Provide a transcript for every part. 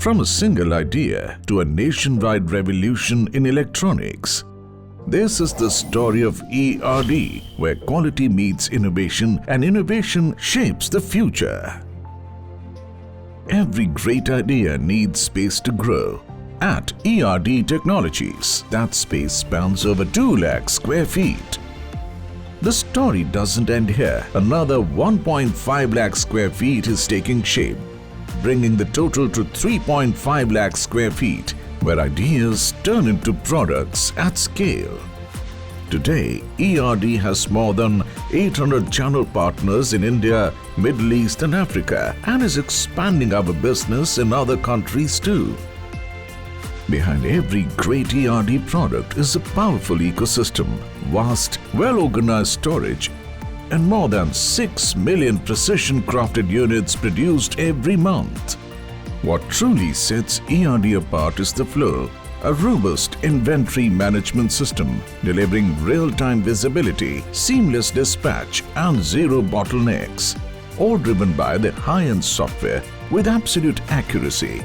From a single idea to a nationwide revolution in electronics, this is the story of ERD, where quality meets innovation and innovation shapes the future. Every great idea needs space to grow. At ERD Technologies, that space spans over 2 lakh square feet. The story doesn't end here. Another 1.5 lakh square feet is taking shape, bringing the total to 3.5 lakh square feet, where ideas turn into products at scale. Today, ERD has more than 800 channel partners in India, Middle East and Africa, and is expanding our business in other countries too. Behind every great ERD product is a powerful ecosystem, vast, well-organized storage, and more than 6 million precision-crafted units produced every month. What truly sets ERD apart is the flow, a robust inventory management system delivering real-time visibility, seamless dispatch, and zero bottlenecks, all driven by the high-end software with absolute accuracy.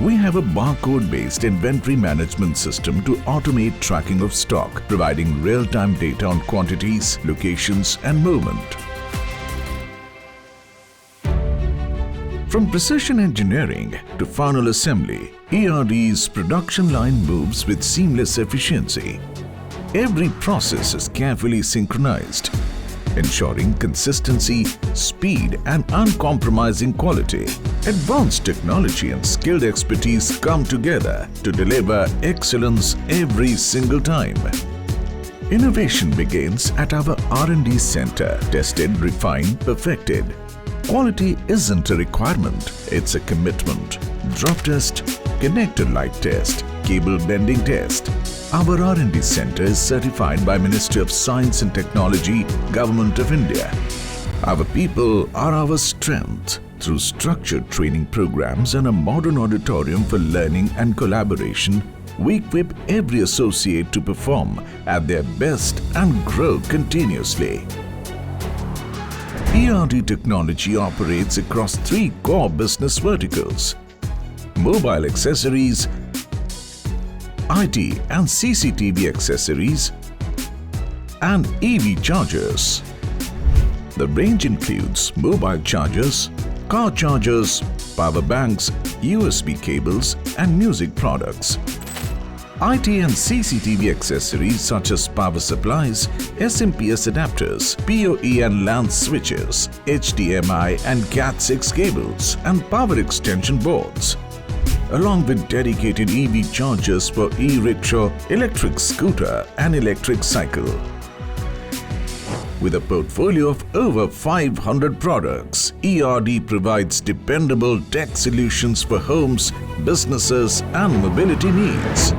We have a barcode-based inventory management system to automate tracking of stock, providing real-time data on quantities, locations, and movement. From precision engineering to final assembly, ERD's production line moves with seamless efficiency. Every process is carefully synchronized, ensuring consistency, speed, and uncompromising quality. Advanced technology and skilled expertise come together to deliver excellence every single time. Innovation begins at our R&D center, tested, refined, perfected. Quality isn't a requirement, it's a commitment. Drop test, connector light test, cable bending test. Our R&D center is certified by Ministry of Science and Technology, Government of India. Our people are our strength. Through structured training programs and a modern auditorium for learning and collaboration, we equip every associate to perform at their best and grow continuously. ERD Technology operates across 3 core business verticals: mobile accessories, IT and CCTV accessories, and EV chargers. The range includes mobile chargers, car chargers, power banks, USB cables, and music products. IT and CCTV accessories such as power supplies, SMPS adapters, PoE and LAN switches, HDMI and Cat6 cables, and power extension boards, along with dedicated EV chargers for e-rickshaw, electric scooter, and electric cycle. With a portfolio of over 500 products, ERD provides dependable tech solutions for homes, businesses, and mobility needs.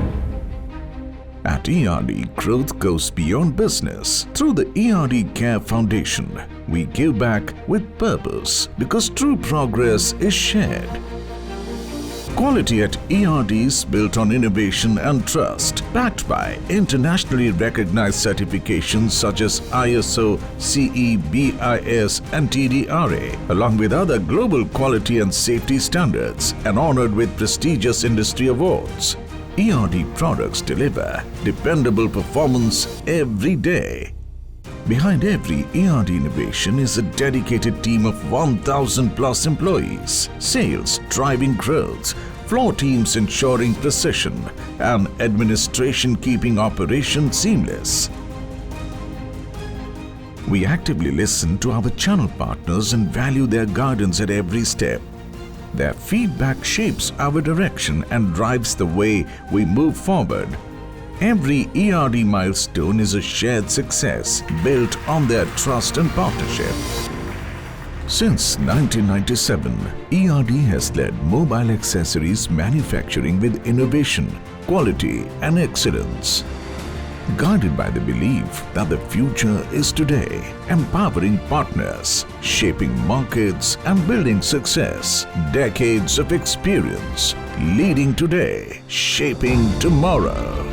At ERD, growth goes beyond business. Through the ERD Care Foundation, we give back with purpose because true progress is shared. Quality at ERD is built on innovation and trust, backed by internationally recognized certifications such as ISO, CE, BIS, and TDRA, along with other global quality and safety standards, and honored with prestigious industry awards. ERD products deliver dependable performance every day. Behind every ERD innovation is a dedicated team of 1,000 plus employees, sales driving growth, floor teams ensuring precision, and administration keeping operations seamless. We actively listen to our channel partners and value their guidance at every step. Their feedback shapes our direction and drives the way we move forward. Every ERD milestone is a shared success built on their trust and partnership. Since 1997, ERD has led mobile accessories manufacturing with innovation, quality, and excellence. Guided by the belief that the future is today, empowering partners, shaping markets, and building success. Decades of experience, leading today, shaping tomorrow.